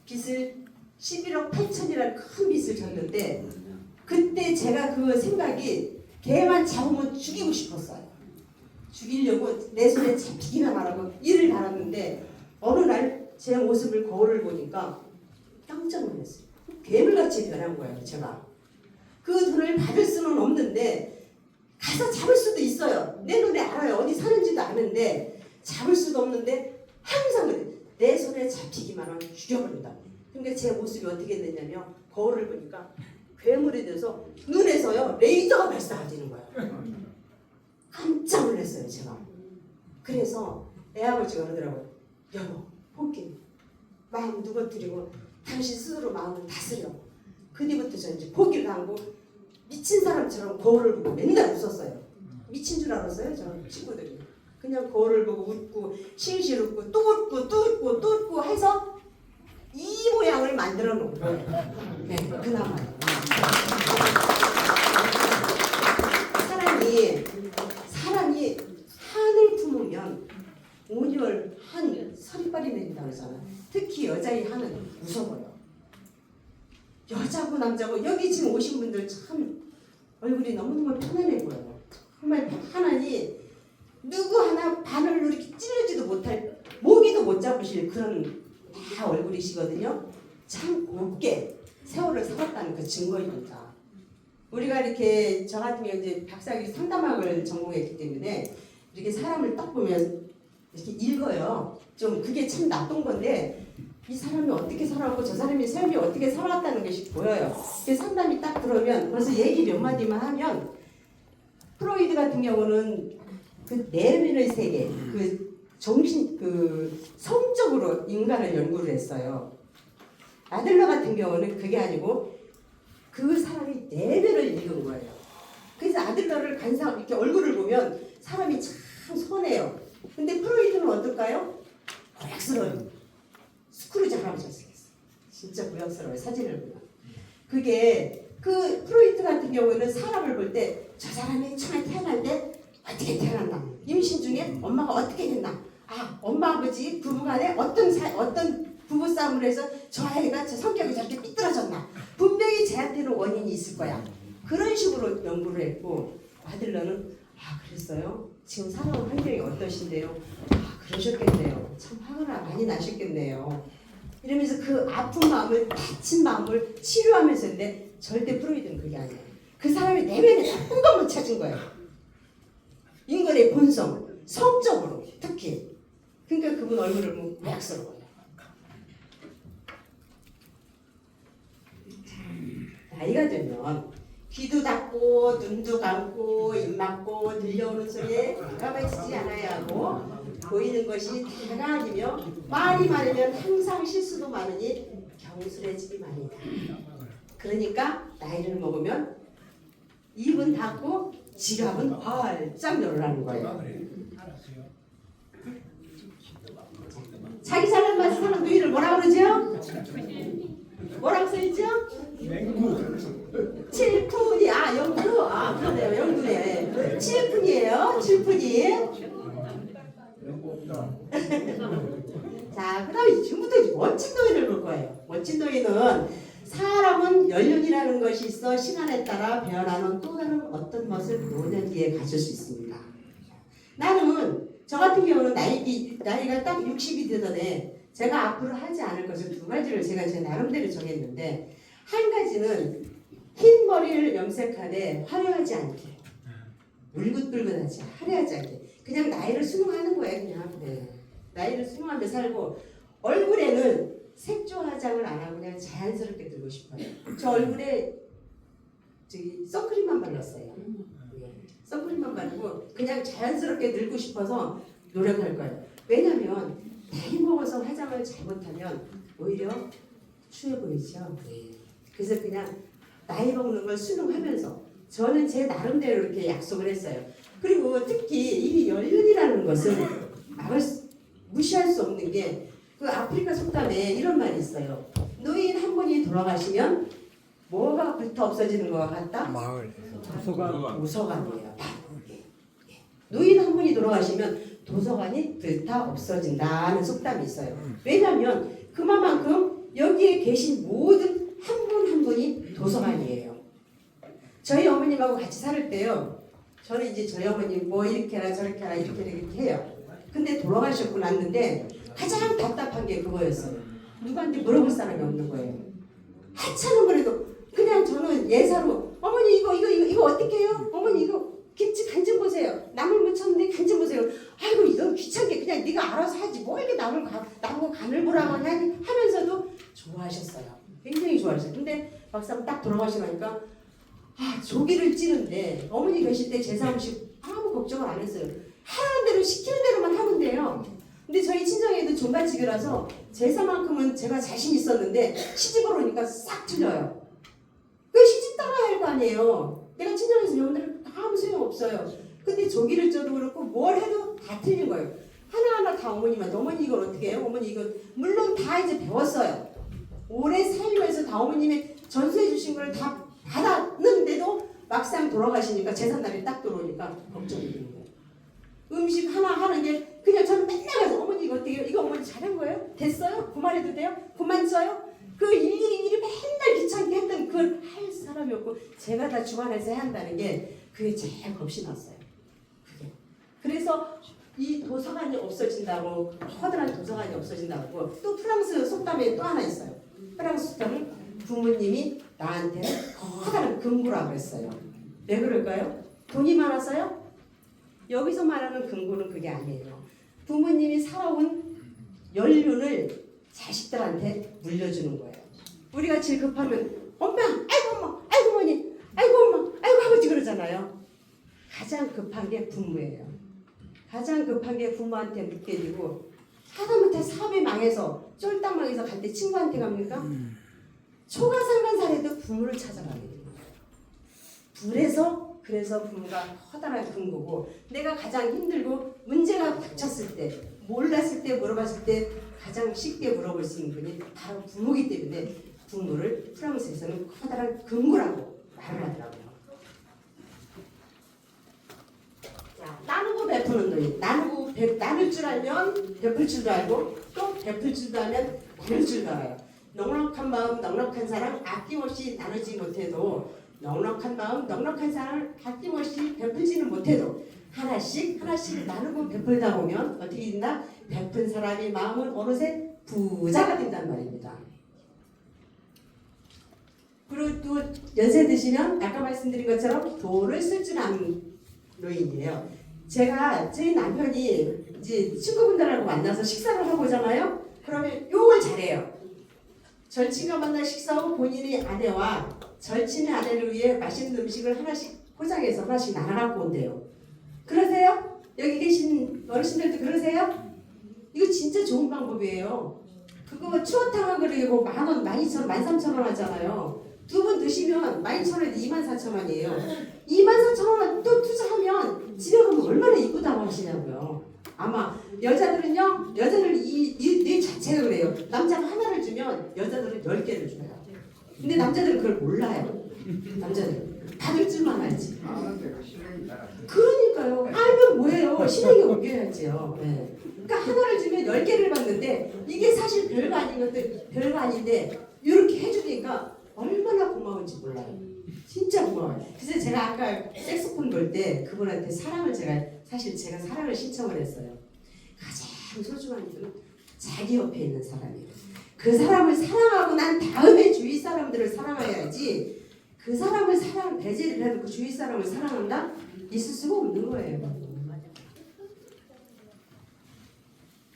빚을 11억 8천이라는 큰 빚을 졌는데 그때 제가 그 생각이 걔만 잡으면 죽이고 싶었어요. 죽이려고 내 손에 잡히기만 하라고 일을 달았는데 어느 날 제 모습을 거울을 보니까 깜짝 놀랐어요. 괴물같이 변한 거예요. 제가. 그 돈을 받을 수는 없는데 가서 잡을 수도 있어요. 내 눈에 알아요. 어디 사는지도 아는데 잡을 수도 없는데 항상 그래. 내 손에 잡히기만 하면 죽여버린다. 그러니까 제 모습이 어떻게 됐냐면 거울을 보니까 괴물이 돼서 눈에서요 레이저가 발사가 되는 거예요. 깜짝 놀랐어요 제가. 그래서 애 아버지가 그러더라고요. 여보 포기 마음 누그러뜨리고 당신 스스로 마음을 다스려. 그 뒤부터 저 이제 포기를 하고 미친 사람처럼 거울을 보고 맨날 웃었어요. 미친 줄 알았어요 저 친구들이. 그냥 거울을 보고 웃고 실실 웃고 또 웃고 또 웃고 또 웃고 해서 이 모양을 만들어 놓은 거예요. 네, 그나마요. 사람이 한을 품으면 온열 한 서리빨이 내린다고 하잖아요. 특히 여자의 한은 무서워요. 여자고 남자고 여기 지금 오신 분들 참 얼굴이 너무너무 편안해 보여요. 정말 편안하니 누구 하나 바늘로 이렇게 찌르지도 못할 모기도 못 잡으실 그런 다 얼굴이시거든요. 참 곱게 세월을 살았다는 그 증거입니다. 우리가 이렇게 저 같은 경우 이제 박사학위 상담학을 전공했기 때문에 이렇게 사람을 딱 보면 이렇게 읽어요. 좀 그게 참 나쁜 건데 이 사람이 어떻게 살아왔고 저 사람이 삶이 어떻게 살아왔다는 것이 보여요. 그 상담이 딱 들어오면 벌써 얘기 몇 마디만 하면 프로이드 같은 경우는 그 내면의 세계, 그 정신, 그 성적으로 인간을 연구를 했어요. 아들러 같은 경우는 그게 아니고 그 사람이 내면을 읽은 거예요. 그래서 아들러를 간사 이렇게 얼굴을 보면 사람이 참 선해요. 근데 프로이드는 어떨까요? 고약스러워요. 스크루지 할아버지가 생겼어요. 진짜 고약스러워요. 사진을 보면. 그게 그 프로이트 같은 경우는 사람을 볼 때 저 사람이 처음에 태어날 때 어떻게 태어났나, 임신 중에 엄마가 어떻게 됐나, 아 엄마 아버지 부부간에 어떤 부부 싸움을 해서 저 아이가 저 성격이 저렇게 삐뚤어졌나, 분명히 쟤한테는 원인이 있을 거야. 그런 식으로 연구를 했고, 아들러는 아 그랬어요? 지금 살아온 환경이 어떠신데요? 아 그러셨겠네요. 참 화가 많이 나셨겠네요. 이러면서 그 아픈 마음을, 다친 마음을 치료하면서 했는데, 절대 프로이드는 그게 아니에요. 그 사람의 내면에 나쁜 것만 찾은 거예요. 인간의 본성, 성적으로 특히. 그러니까 그분 얼굴을 보면 마약스러워요. 나이가 되면 귀도 닫고 눈도 감고 입 막고 들려오는 소리에 가만히지 않아야 하고, 보이는 것이 다가 아니며 말이 많으면 항상 실수도 많으니 경솔해지기 마련이다. 그러니까 나이를 먹으면 입은 닫고 지갑은 활짝 열으라는 거예요. 자기 잘난 맛 사는 누이를 뭐라 그러죠? 뭐라고 써있죠? 칠푼이, 아 영구, 아 그러네요, 영구네. 칠푼이에요, 칠푼이. 자, 그 다음에 지금부터 멋진 노인을 볼 거예요. 멋진 노인은, 사람은 연륜이라는 것이 있어 시간에 따라 변하는 또 다른 어떤 것을 노년 뒤에 가질 수 있습니다. 나는 저 같은 경우는 나이가 딱 60이 되던 제가 앞으로 하지 않을 것을 두 가지를 제가 제 나름대로 정했는데, 한 가지는 흰 머리를 염색하되 화려하지 않게, 울긋불긋하지 화려하지 않게, 그냥 나이를 수능하는 거예요. 그냥 나이를 수능하며 살고, 얼굴에는 색조 화장을 안 하고 그냥 자연스럽게 들고 싶어요. 저 얼굴에 저기 선크림만 발랐어요. 선크림만 바르고 그냥 자연스럽게 늙고 싶어서 노력할 거예요. 왜냐면 나이 먹어서 화장을 잘못하면 오히려 추해 보이죠. 그래서 그냥 나이 먹는 걸 순응하면서 저는 제 나름대로 이렇게 약속을 했어요. 그리고 특히 이 연륜이라는 것은 무시할 수 없는 게, 그 아프리카 속담에 이런 말이 있어요. 노인 한 분이 돌아가시면 뭐가 불타 없어지는 것 같다? 마을. 도서관이에요. 노인 한 분이 돌아가시면 도서관이 불타 없어진다는 속담이 있어요. 왜냐하면 그만큼 여기에 계신 모든 한 분 한 분이 도서관이에요. 저희 어머님하고 같이 살 때요, 저는 이제 저희 어머님 뭐 이렇게 해라 저렇게 해라 이렇게 해요. 근데 돌아가셨고 났는데 가장 답답한 게 그거였어요. 누구한테 물어볼 사람이 없는 거예요. 한참은 그래도 그냥 저는 예사로, 어머니 이거 어떻게 해요? 어머니 이거 김치 간 좀 보세요. 나물 무쳤는데 간 좀 보세요. 아이고 이거 귀찮게 그냥 네가 알아서 하지 뭐 이렇게 나보고 간을 보라고 하냐 하면서도 좋아하셨어요. 굉장히 좋아하셨어요. 근데 막상 딱 돌아가시니까 조기를 찌는데, 어머니 계실 때 제사 음식 아무 걱정을 안 했어요. 하라는 대로 시키는 대로만 하면 돼요. 근데 저희 친정에도 종갓집이라서 제사만큼은 제가 자신 있었는데 시집을 오니까 싹 틀려요. 그 시집 따라야 할 거 아니에요. 내가 친정에서 여러분들 다 아무 소용없어요. 근데 조기를 쪄도 그렇고 뭘 해도 다 틀린 거예요. 하나하나 다 어머님한테, 어머니 이걸 어떻게 해요? 어머니 이거 물론 다 이제 배웠어요. 오래 살면서 다 어머님이 전수해 주신 걸 다 받았는데도 막상 돌아가시니까 제삿날이 딱 들어오니까 걱정이 되는 거예요. 음식 하나 하는 게 그냥 저는 맨날 가서 어머니 이거 어떻게 해요? 이거 어머니 잘한 거예요? 됐어요? 그만해도 돼요? 그만 써요? 그 일일이 맨날 귀찮게 했던 그걸 할 사람이 없고 제가 다 주관해서 해야 한다는 게 그게 제일 겁이 났어요. 그게. 그래서 이 도서관이 없어진다고, 커다란 도서관이 없어진다고, 또 프랑스 속담에 또 하나 있어요. 프랑스 속담은 부모님이 나한테는 커다란 금고라고 그랬어요. 왜 그럴까요? 돈이 많아서요? 여기서 말하는 금고는 그게 아니에요. 부모님이 살아온 연륜을 자식들한테 물려주는 거예요. 우리가 제일 급하면 엄마, 아이고 엄마, 아이고 어머니, 아이고 엄마, 아이고 아버지 그러잖아요. 가장 급한 게 부모예요. 가장 급한 게 부모한테 묻게되고, 하다못해 사업이 망해서 쫄딱 망해서 갈 때 친구한테 갑니까? 초가상간살에도 부모를 찾아가게 됩니다. 그래서 부모가 커다란 근거고, 내가 가장 힘들고 문제가 닥쳤을 때, 몰랐을 때, 물어봤을 때 가장 쉽게 물어볼 수 있는 분이 바로 부모이기 때문에 부모를 프랑스에서는 커다란 근거라고 말을 하더라고요. 자, 나누고 베푸는 노인. 나눌 줄 알면 베풀 줄도 알고 또 베풀 줄도 알면 나눌 줄도 알아요. 넉넉한 마음, 넉넉한 사랑 아낌없이 나누지 못해도 넉넉한 마음, 넉넉한 사랑을 아낌없이 베풀지는 못해도 하나씩 나누고 베풀다 보면 어떻게 된다? 베푼 사람의 마음은 어느새 부자가 된단 말입니다. 그리고 또 연세 드시면 아까 말씀드린 것처럼 돈을 쓸 줄 아는 노인이에요. 제가 저희 남편이 이제 친구분들하고 만나서 식사를 하고 오잖아요. 그러면 요걸 잘해요. 절친과 만나 식사하고 본인의 아내와 절친의 아내를 위해 맛있는 음식을 하나씩 포장해서 하나씩 나눠갖고 온대요. 그러세요? 여기 계신 어르신들도 그러세요? 이거 진짜 좋은 방법이에요. 그거 추어탕 한 그릇이고 10,000원, 12,000원, 13,000원 하잖아요. 두 분 드시면 12,000원에 24,000원이에요. 24,000원 또 투자하면 집에 가면 얼마나 이쁘다고 하시냐고요. 아마 여자들은요, 여자들 이 자체가 그래요. 남자가 하나를 주면 여자들은 10개를 줘요. 근데 남자들은 그걸 몰라요. 남자들은 받을 줄만 알지. 그러니까요. 알면 뭐예요? 실력이 옮겨야지요. 네. 그러니까 하나를 주면 10개를 받는데 이게 사실 별거 아닌 것들 별거 아닌데 이렇게 해주니까 얼마나 고마운지 몰라요. 진짜 고마워요. 그래서 제가 아까 색소폰 볼 때 그분한테 사랑을 제가 사랑을 신청을 했어요. 가장 소중한 이유는 자기 옆에 있는 사람이에요. 그 사람을 사랑하고 난 다음에 주위 사람들을 사랑해야지 그 사람을 배제를 해도 그 주위 사람을 사랑한다? 있을 수가 없는 거예요.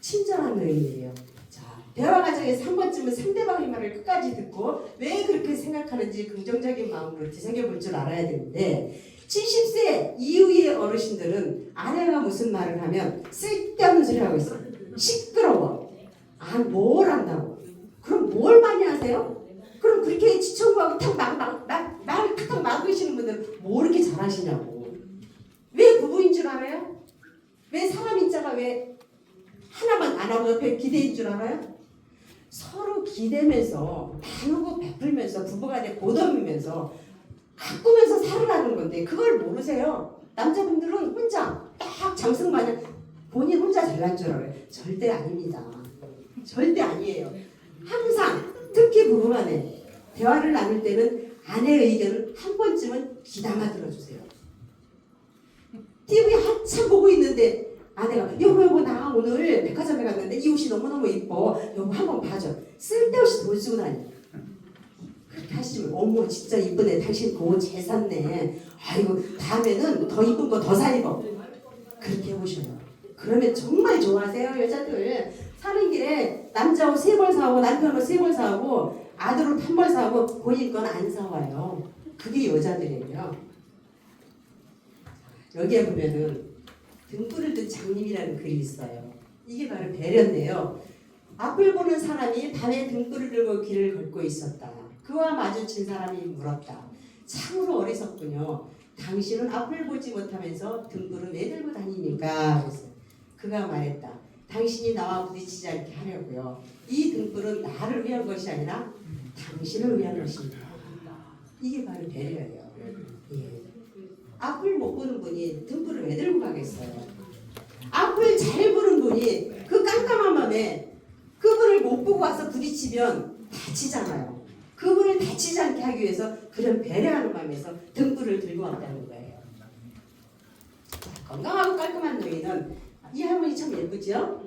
친절한 노인이에요. 자, 대화 과정에서 한 번쯤은 상대방의 말을 끝까지 듣고 왜 그렇게 생각하는지 긍정적인 마음으로 되새겨볼 줄 알아야 되는데 70세 이후의 어르신들은 아내가 무슨 말을 하면 쓸데없는 소리 하고 있어요. 시끄러워. 뭘 한다고. 그럼 뭘 많이 하세요? 그럼 그렇게 지청구하고 말을 탁탁 막으시는 분들은 뭐 이렇게 잘하시냐고. 왜 부부인 줄 알아요? 왜 사람 인자가 왜 하나만 안 하고 옆에 기대인 줄 알아요? 서로 기대면서 나누고 베풀면서 부부간에 보듬으면서 가꾸면서 살으라는 건데 그걸 모르세요. 남자분들은 혼자 딱 장승마냥 본인 혼자 잘난 줄 알아요. 절대 아닙니다. 절대 아니에요. 항상 특히 부부간에 대화를 나눌 때는 아내의 의견을 한 번쯤은 귀담아 들어주세요. TV 한참 보고 있는데 아내가 여보 나 오늘 백화점에 갔는데 이 옷이 너무너무 이뻐. 여보 한번 봐줘. 쓸데없이 돈 쓰고 다니. 그렇게 하시면 어머 진짜 이쁘네. 당신 그 옷 잘 샀네. 아이고 다음에는 더 이쁜 거 더 사 입어. 그렇게 해보셔요. 그러면 정말 좋아하세요. 여자들 사는 길에 남자 옷 3벌 사오고 남편 옷 3벌 사오고 아들 옷 1벌 사오고 본인 건 안 사와요. 그게 여자들이에요. 여기에 보면은 등불을 든 장님이라는 글이 있어요. 이게 바로 배려인데요. 앞을 보는 사람이 밤에 등불을 들고 길을 걷고 있었다. 그와 마주친 사람이 물었다. 참으로 어리석군요. 당신은 앞을 보지 못하면서 등불은 왜 들고 다닙니까? 그랬어요. 그가 말했다. 당신이 나와 부딪히지 않게 하려고요. 이 등불은 나를 위한 것이 아니라 당신을 위한 것입니다. 이게 바로 배려예요. 예. 앞을 못 보는 분이 등불을 왜 들고 가겠어요? 앞을 잘 보는 분이 그 깜깜한 밤에 그분을 못 보고 와서 부딪히면 다치잖아요. 그분을 다치지 않게 하기 위해서 그런 배려하는 마음에서 등불을 들고 왔다는 거예요. 건강하고 깔끔한 노인은 이 할머니 참 예쁘죠?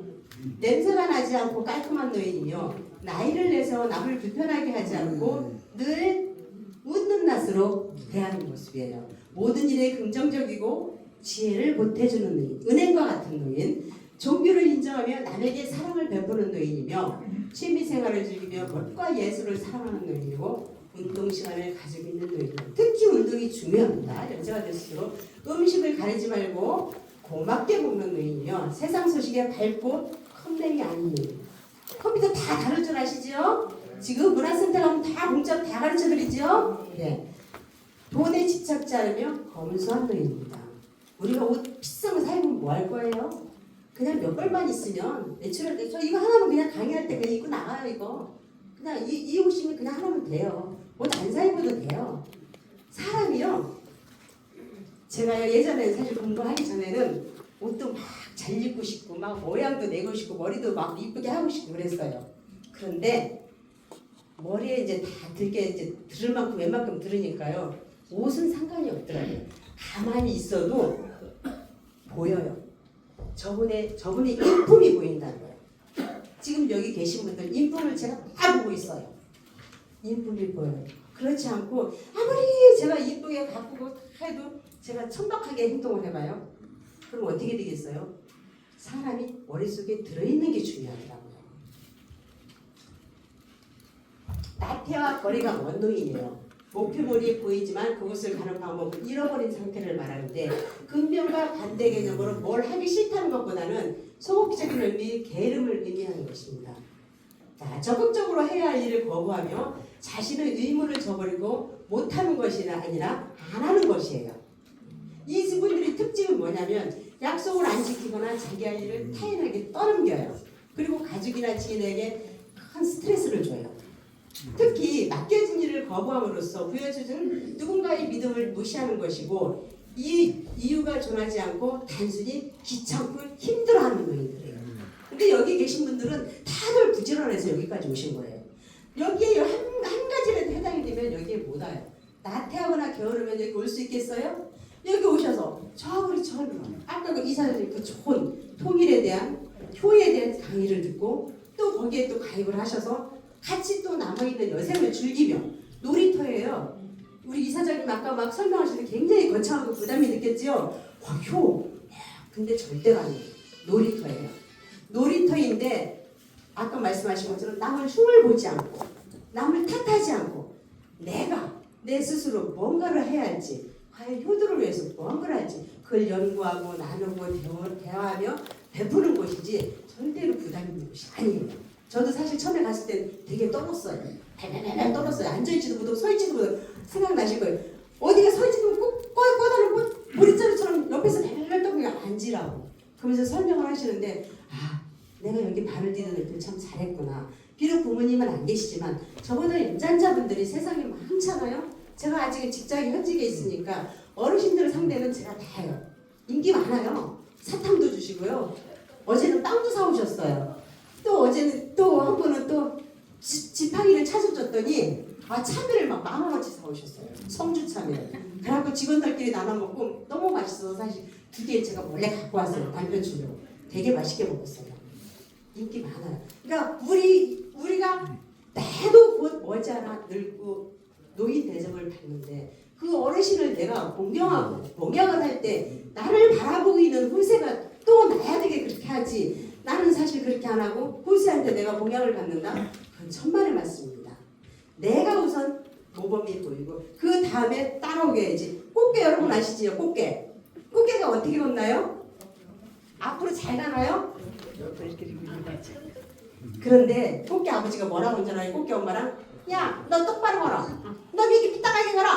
냄새가 나지 않고 깔끔한 노인이요. 나이를 내서 남을 불편하게 하지 않고 늘 웃는 낯으로 대하는 모습이에요. 모든 일에 긍정적이고 지혜를 보태주는 노인, 은행과 같은 노인, 종교를 인정하며 남에게 사랑을 베푸는 노인이며 취미생활을 즐기며 법과 예술을 사랑하는 노인이고 운동 시간을 가지고 있는 노인. 특히 운동이 중요합니다. 연세가 들수록 음식을 가리지 말고 고맙게 먹는 노인이며 세상 소식에 밝고 컴맹이 아닌 노인. 컴퓨터 다 다룰 줄 아시죠? 지금 문화센터 가면 다 공짜 다 가르쳐드리죠? 네. 돈에 집착지 않으며 검소한 노인입니다. 우리가 옷 비싼 거 사입으면 뭐 할 거예요? 그냥 몇 벌만 있으면 내추럴 때 저 이거 하나만 그냥 강의할 때 그냥 입고 나가요. 이거 그냥 이 옷이면 그냥 하나면 돼요. 옷 안 사입어도 돼요. 사람이요. 제가 예전에 사실 공부하기 전에는 옷도 막 잘 입고 싶고 막 모양도 내고 싶고 머리도 막 이쁘게 하고 싶고 그랬어요. 그런데 머리에 이제 다 들게 이제 들을 만큼 웬만큼 들으니까요. 옷은 상관이 없더라고요. 가만히 있어도 보여요. 저분의 인품이 보인다는 거예요. 지금 여기 계신 분들 인품을 제가 다 보고 있어요. 인품이 보여요. 그렇지 않고 아무리 제가 이쁘게 가꾸고 해도 제가 천박하게 행동을 해봐요. 그럼 어떻게 되겠어요? 사람이 머릿속에 들어있는 게 중요하더라고요. 나태와 거리가 먼 노인이에요. 목표물이 보이지만 그곳을 가는 방법을 잃어버린 상태를 말하는데 근면과 반대 개념으로 뭘 하기 싫다는 것보다는 소극적인 의미, 게으름을 의미하는 것입니다. 자, 적극적으로 해야 할 일을 거부하며 자신의 의무를 저버리고 못하는 것이 아니라 안 하는 것이에요. 이 분들의 특징은 뭐냐면 약속을 안 지키거나 자기 할 일을 타인에게 떠넘겨요. 그리고 가족이나 지인에게 큰 스트레스를 줘요. 특히 맡겨진 일을 거부함으로써 부여주는 누군가의 믿음을 무시하는 것이고 이 이유가 존하지 않고 단순히 귀찮고 힘들어하는 노인들이에요. 근데 여기 계신 분들은 다들 부지런해서 여기까지 오신 거예요. 여기에 한 가지라도 해당이 되면 여기에 못 와요. 나태하거나 게으르면 여기 올 수 있겠어요? 여기 오셔서 우리 아까 그 이사장님 그 좋은 통일에 대한 효에 대한 강의를 듣고 또 거기에 또 가입을 하셔서 같이 또 남아있는 여생을 즐기며 놀이터예요. 우리 이사장님 아까 막 설명하실 때 굉장히 거창하고 부담이 느꼈지요? 효. 근데 절대로 아니에요. 놀이터예요. 놀이터인데 아까 말씀하신 것처럼 남을 흉을 보지 않고 남을 탓하지 않고 내가 내 스스로 뭔가를 해야 할지 과연 효도를 위해서 뭔가를 할지 그걸 연구하고 나누고 대화하며 베푸는 곳이지 절대로 부담 있는 곳이 아니에요. 저도 사실 처음에 갔을 때 되게 떨었어요. 배배배배 떨었어요. 앉아있지도 못하고 서있지도 못하고 생각나실 거예요. 어디가 서있지도 못하고 꼬다놓고 보리자루처럼 옆에서 배배배 떨고 앉으라고. 그러면서 설명을 하시는데 내가 여기 발을 디디는 애들 참 잘했구나. 비록 부모님은 안 계시지만 저보다 연장자분들이 세상에 많잖아요. 제가 아직 직장이 현직에 있으니까 어르신들 상대는 제가 다 해요. 인기 많아요. 사탕도 주시고요. 어제는 빵도 사오셨어요. 또 어제는 또 한 번은 또 지팡이를 찾아줬더니 참외를 막 10,000원어치 사오셨어요. 성주 참외. 그래갖고 직원들끼리 나눠 먹고 너무 맛있어서 사실 2개 제가 원래 갖고 왔어요. 남편 주려고. 되게 맛있게 먹었어요. 인기 많아요. 그러니까 우리가 나도 곧 머지않아 늙고 노인 대접을 받는데 그 어르신을 내가 공경하고 공양을 할 때 나를 바라보고 있는 후세가 또 나야 되게 그렇게 하지. 나는 사실 그렇게 안 하고 후세한테 내가 공양을 받는다? 그건 천만의 말씀입니다. 내가 우선 모범이 보이고 그 다음에 따라오게야지. 꽃게 여러분 아시지요? 꽃게. 꽃게가 어떻게 걷나요? 앞으로 잘 가나요? 그런데 꽃게 아버지가 뭐라고 했잖아요. 꽃게 엄마랑 야, 너 똑바로 걸어. 너 이렇게 삐딱하게 걸어.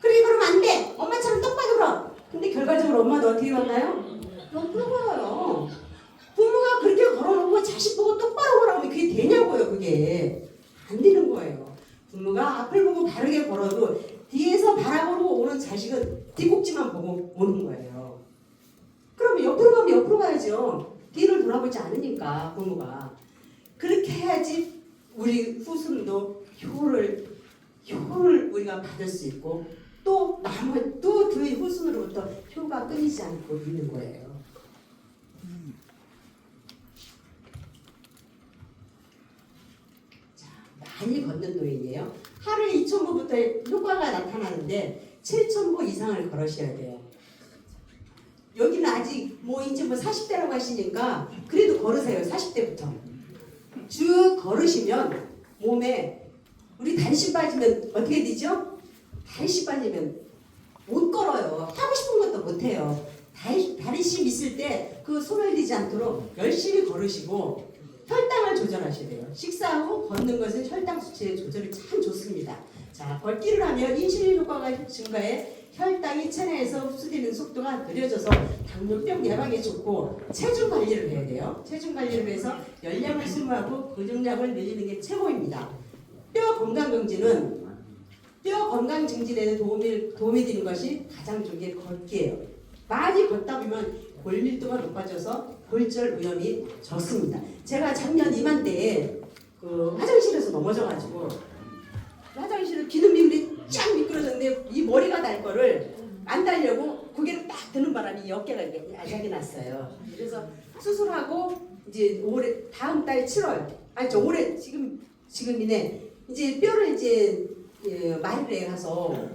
그래 그러면 안 돼. 엄마처럼 똑바로 걸어. 근데 결과적으로 엄마도 어떻게 걸나요? 옆으로 걸어요. 부모가 그렇게 걸어놓고 자식 보고 똑바로 걸어오면 그게 되냐고요. 그게 안 되는 거예요. 부모가 앞을 보고 바르게 걸어도 뒤에서 바라보고 오는 자식은 뒷꼭지만 보고 오는 거예요. 그러면 옆으로 가면 옆으로 가야죠. 뒤를 돌아보지 않으니까 부모가. 그렇게 해야지 우리 후손도 효를 우리가 받을 수 있고 또 그 후손으로부터 효가 끊이지 않고 있는 거예요. 자, 많이 걷는 노인이에요. 하루에 2,000보부터 효과가 나타나는데 7,000보 이상을 걸으셔야 돼요. 여기는 아직 이제 40대라고 하시니까 그래도 걸으세요. 40대부터. 쭉 걸으시면 몸에 우리 단시 빠지면 어떻게 되죠? 단시 빠지면 못 걸어요. 하고 싶은 것도 못 해요. 다리심 있을 때 그 손을 대지 않도록 열심히 걸으시고 혈당을 조절하셔야 돼요. 식사 후 걷는 것은 혈당 수치의 조절이 참 좋습니다. 자, 걷기를 하면 인슐린 효과가 증가해 혈당이 체내에서 흡수되는 속도가 느려져서 당뇨병 예방에 좋고 체중 관리를 해야 돼요. 체중 관리를 해서 열량을 소모하고 근육량을 늘리는 게 최고입니다. 뼈 건강 검진은 뼈 건강 증진에는 도움이 되는 것이 가장 좋은 게 걷기예요. 많이 걷다 보면 골밀도가 높아져서 골절 위험이 적습니다. 제가 작년 이맘때에 그 화장실에서 넘어져가지고 화장실에 비듬비듬이 쫙 미끄러졌는데 이 머리가 날 거를 안 달려고 고개를 딱 드는 바람에 이 어깨가 이렇게 야작이 났어요. 그래서 수술하고 이제 올해 다음 달 7월 아니죠 올해 지금이네 이제 뼈를 이제 마리에 가서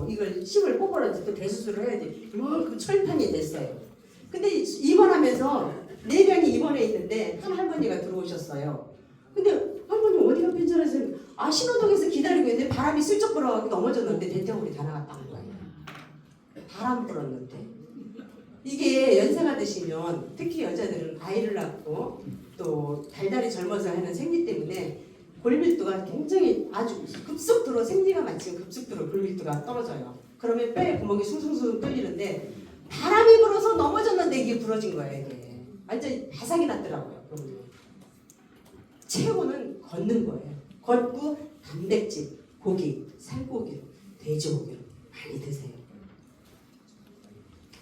이걸 심을 뽑으러 또 대수술을 해야 돼. 그 철판이 됐어요. 근데 입원하면서 4명이 입원해 있는데 한 할머니가 들어오셨어요. 근데 할머니 어디가 편찮아서 신호등에서 기다리고 있는데 바람이 슬쩍 불어가지고 넘어졌는데 대퇴골이 다 나갔다는 거예요. 바람 불었는데 이게 연세가 드시면 특히 여자들은 아이를 낳고 또 달달이 젊어서 하는 생리 때문에 골밀도가 굉장히 아주 급속도로 생리가 많지만 급속도로 골밀도가 떨어져요. 그러면 뼈에 구멍이 숭숭숭 뚫리는데 바람이 불어서 넘어졌는데 이게 부러진 거예요. 이게 완전히 바삭이 났더라고요. 최고는 걷는 거예요. 걷고 단백질, 고기, 살코기, 돼지고기를 많이 드세요.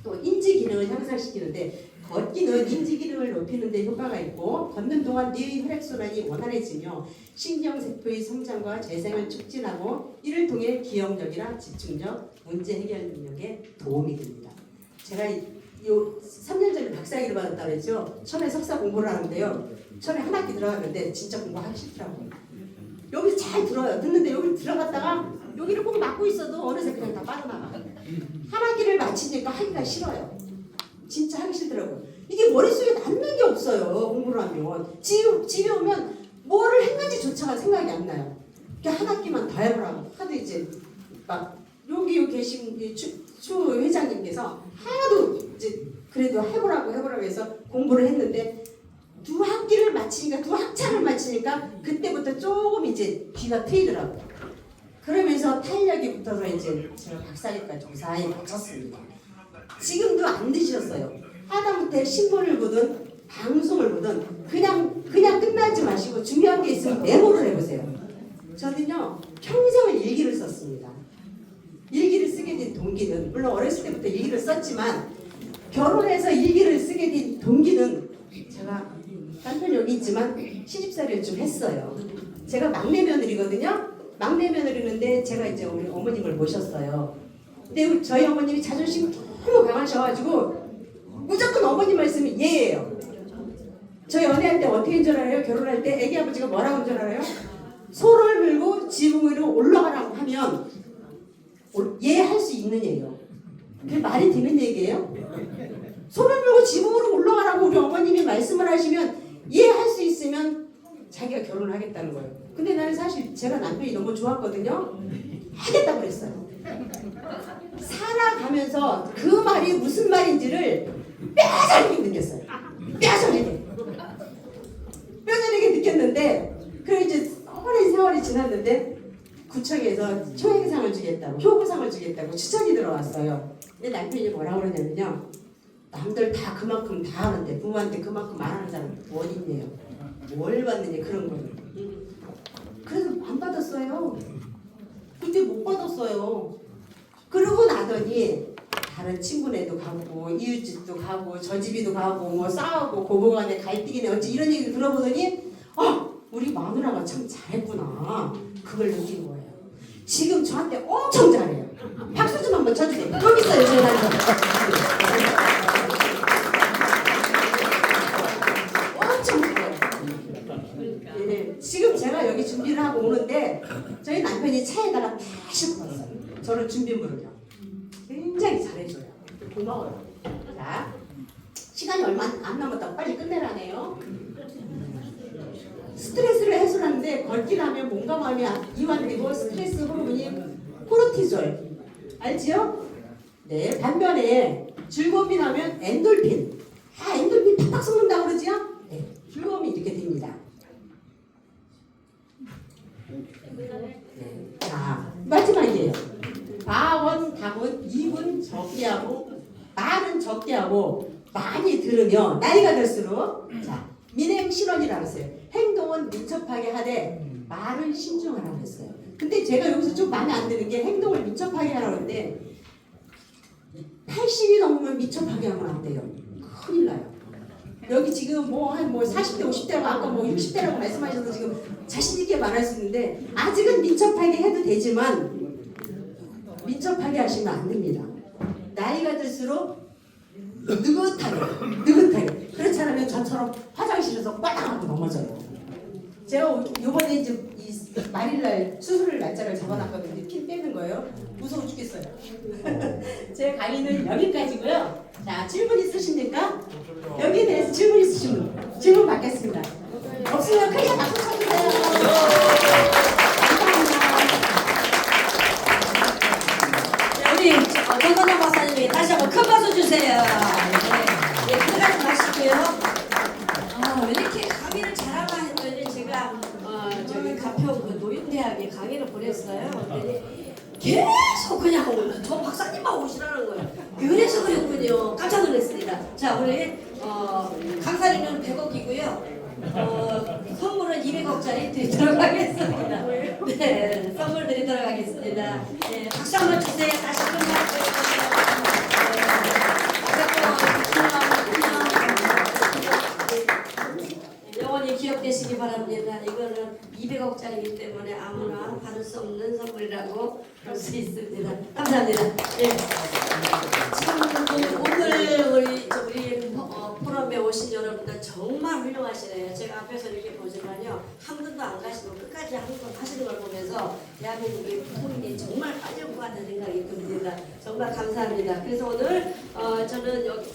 또 인지 기능을 향상시키는데 걷기는 인지 기능을 높이는 데 효과가 있고 걷는 동안 뇌의 혈액순환이 원활해지며 신경세포의 성장과 재생을 촉진하고 이를 통해 기억력이나 집중력, 문제 해결 능력에 도움이 됩니다. 제가 요 3년 전에 박사학위를 받았다고 했죠. 처음에 석사 공부를 하는데요. 처음에 한 학기 들어갔는데 진짜 공부하기 싫더라고요. 여기 잘 들어요. 듣는데 여기 들어갔다가 여기를 꼭 막고 있어도 어느새 그냥 다 빠져나가. 한 학기를 마치니까 하기가 싫어요. 진짜 하기 싫더라고요. 이게 머릿속에 남는 게 없어요. 공부를 하면. 집에 오면 뭐를 했는지조차가 생각이 안 나요. 한 학기만 더 해보라고. 하도 이제 막 여기 계신 추 회장님께서 하도 이제 그래도 해보라고 해서 공부를 했는데 두 학기를 마치니까 두 학차를 마치니까 그때부터 조금 이제 귀가 트이더라고요. 그러면서 탄력이 붙어서 이제 제가 박사학위까지 무사히 마쳤습니다. 지금도 안 드셨어요. 하다못해 신문을 보든 방송을 보든 그냥 끝나지 마시고 중요한 게 있으면 메모를 해보세요. 저는요 평생을 일기를 썼습니다. 일기를 쓰게 된 동기는 물론 어렸을 때부터 일기를 썼지만 결혼해서 일기를 쓰게 된 동기는 제가 남편 여기 있지만 시집살이를 좀 했어요. 제가 막내 며느리거든요. 막내 며느리인데 제가 이제 우리 어머님을 모셨어요. 근데 저희 어머님이 자존심이 너무 강하셔가지고 무조건 어머님 말씀이 예예요. 저 연애할 때 어떻게 한 줄 알아요? 결혼할 때 애기 아버지가 뭐라고 한 줄 알아요? 소를 밀고 지붕 위로 올라가라고 하면 예 할 수 있는 얘기예요. 그게 말이 되는 얘기예요? 소를 밀고 지붕으로 올라가라고 우리 어머님이 말씀을 하시면 예 할 수 있으면 자기가 결혼을 하겠다는 거예요. 근데 나는 사실 제가 남편이 너무 좋았거든요. 하겠다고 그랬어요. 살아가면서 그 말이 무슨 말인지를 뼈저리게 느꼈어요. 뼈저리게 느꼈는데 그리고 이제 오랜 세월이 지났는데 구청에서 초행상을 주겠다고 효부상을 주겠다고 추천이 들어왔어요. 근데 남편이 뭐라고 그러냐면요. 남들 다 그만큼 다 하는데 부모한테 그만큼 안 하는 사람 어디 있네요. 뭘 받느냐 그런 거를. 그래서 안 받았어요. 그때 못 받았어요. 그러고 나더니 다른 친구네도 가고 이웃집도 가고 저 집이도 가고 뭐 싸우고 고부간에 갈등이네 어찌 이런 얘기 들어보더니 우리 마누라가 참 잘했구나. 그걸 느낀 거예요. 지금 저한테 엄청 잘해요. 박수 좀 한번 쳐주세요. 여기 있어요. 제 남편. 엄청 잘해요. 네, 지금 제가 여기 준비를 하고 오는데 저희 남편이 차에다가 다 싣고 왔어요. 저는 준비물을요. 굉장히 잘해줘요. 고마워요. 자, 시간이 얼마 안 남았다고 빨리 끝내라네요. 스트레스를 해소하는데 걷기를 하면 몸과 마음이 이완되고 스트레스 호르몬이 코르티졸 알지요? 네. 반면에 즐거움이 나면 엔돌핀 엔돌핀 팍팍 솟는다고 그러지요? 네. 즐거움이 이렇게 됩니다. 네. 자, 마지막이에요. 바원, 답은 입은 적게 하고 말은 적게 하고 많이 들으며 나이가 들수록 자 민행 신원이라고 했어요. 행동은 민첩하게 하되 말은 신중하라고 했어요. 근데 제가 여기서 좀 마음에 안 드는 게 행동을 민첩하게 하라는데 80이 넘으면 민첩하게 하면 안 돼요. 큰일 나요. 여기 지금 뭐 한 40대 50대라고 아까 60대라고 말씀하셔서 지금 자신 있게 말할 수 있는데 아직은 민첩하게 해도 되지만 민첩하게 하시면 안 됩니다. 나이가 들수록 느긋하게 그렇지 않으면 저처럼 화장실에서 빠당하고 넘어져요. 제가 요번에 이제 이 말일날 수술 날짜를 잡아놨거든요. 핀 빼는 거예요. 무서워 죽겠어요. 제 강의는 여기까지고요. 자, 질문 있으십니까? 여기에 대해서 질문 있으시면 질문 받겠습니다. 없으면 크게 박수 쳐주세요. 감사합니다. 우리 정건영 박사님이 다시 한번 큰 박수 주세요. 네, 들어가지 마시고요. 왜 이렇게 강의를 잘하나 했더니 제가 저기 가평 그 노인대학에 강의를 보냈어요. 그랬더니 계속 그냥 저 박사님만 오시라는 거예요. 그래서 그랬군요. 깜짝 놀랐습니다. 자, 우리 강사님은 100억이고요. 선물은 200억짜리 드리도록 하겠습니다. 네, 선물 드리도록 하겠습니다. 네, 박수 한번 주세요. 다시 한번 박수 주세요. 영원히 기억되시기 바랍니다. 이거는 200억짜리이기 때문에 아무나 받을 수 없는 선물이라고 할 수 있습니다. 감사합니다. 네. 참 오늘 우리 포럼에 오신 여러분들 정말 훌륭하시네요. 제가 앞에서 이렇게 보지만요, 한 분도 안 가시고 끝까지 한 분 하시는 걸 보면서 대한민국의 부통이 정말 빠질 것 같다는 생각이 듭니다. 정말 감사합니다. 그래서 오늘 저는 여기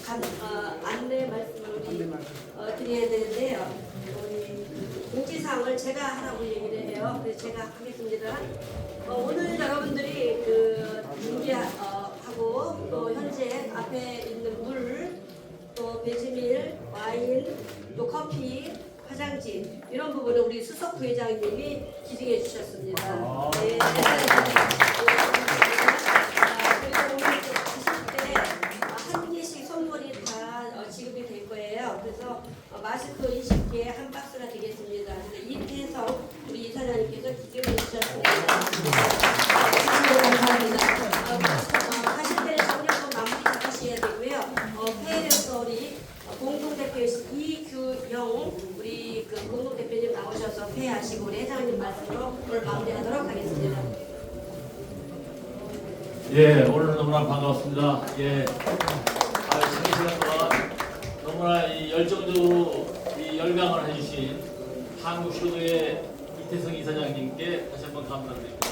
안내 말씀을 드려야 되는데요. 우리 공지사항을 제가 하라고 얘기를 해요. 그래서 제가 하겠습니다. 오늘 여러분들이 그 준비하고 또 현재 앞에 있는 물, 또 베지밀, 와인, 또 커피, 화장지 이런 부분을 우리 수석 부회장님이 기증해 주셨습니다. 네. 그리고 오늘 가실 때 한 개씩 선물이 다 지급이 될 거예요. 그래서 마스크 20개 한 박스가 되겠습니다. 이태성 우리 이사장님께서 기증해 주셨습니다. 감사합니다. 가실 때는 정력은 마무리 잘 하셔야 되고요. 폐회에서 우리 공동대표이신 이규영 우리 그 공동대표님 나오셔서 폐회하시고 우리 회장님 말씀으로 오늘 마무리하도록 하겠습니다. 예, 오늘 너무나 반갑습니다. 예, 쉬는 시간 동안 너무나 이 열정적으로 이 열강을 해주신 한국쇼도의 이태성 이사장님께 다시 한번 감사드립니다.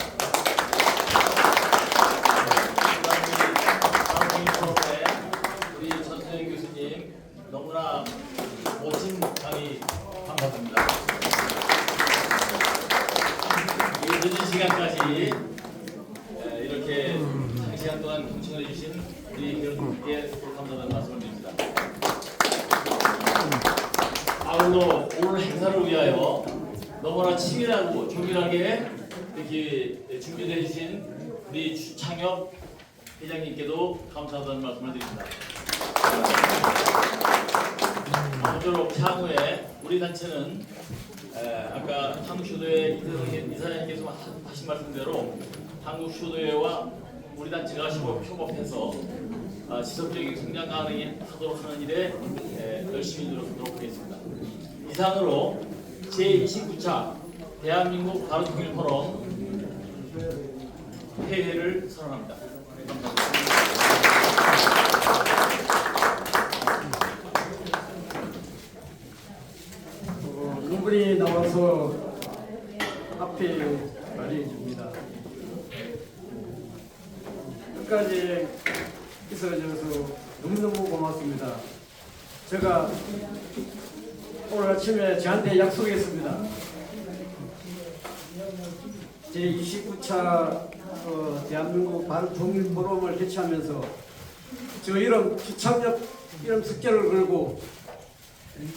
우리 전수영 교수님 너무나 멋진 강의 감사드립니다. 이 늦은 시간까지 이렇게 장시간 동안 경청해 주신 우리 여러분께 감사하다는 말씀을 드립니다. 아울러 오늘 행사를 위하여 너무나 치밀하고 조밀하게 이렇게 준비해 주신 우리 주창엽 회장님께도 감사하다는 말씀을 드립니다. 아무쪼록 향후에 우리 단체는 아까 한국쇼도회 이태성 이사장님께서 하신 말씀대로 한국쇼도회와 우리 단체가 협업해서 지속적인 성장 가능하도록 하는 일에 열심히 노력하도록 하겠습니다. 이상으로 제29차 대한민국 바른통일 포럼 폐회를 선언합니다. 눈물이 나와서 앞에 말해줍니다. 끝까지 있어줘서 너무너무 고맙습니다. 제가 오늘 아침에 저한테 약속했습니다. 제29차 대한민국 바른통일 포럼을 개최하면서 저 이름 주창엽 이름 석자를 걸고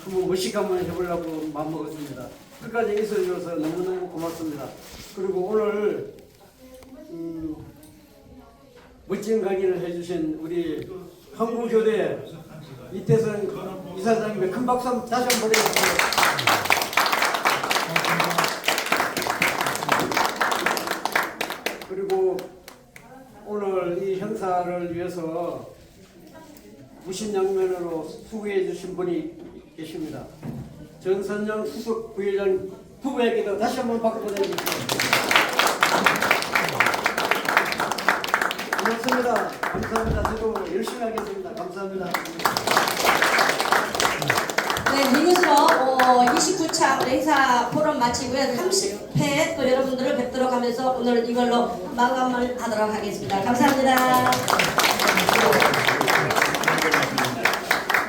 한번 멋있게 한번 해보려고 마음먹었습니다. 끝까지 있어줘서 너무너무 고맙습니다. 그리고 오늘 멋진 강의를 해주신 우리 한국교대 이태성 이사장님의 큰 박수 한번 다시 한번 보내주세요. 부신양면으로 수고해 주신 분이 계십니다. 전선영 수석 부회장 후보에게도 다시 한번 박수 보내주십시오. 고맙습니다. 감사합니다. 저도 열심히 하겠습니다. 감사합니다. 네, 이것으로 29차 우리 행사 포럼 마치고요. 30회 또 여러분들을 뵙도록 하면서 오늘 이걸로 마감을 하도록 하겠습니다. 감사합니다.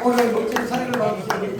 오늘 멋진 사회를 봐주신 우리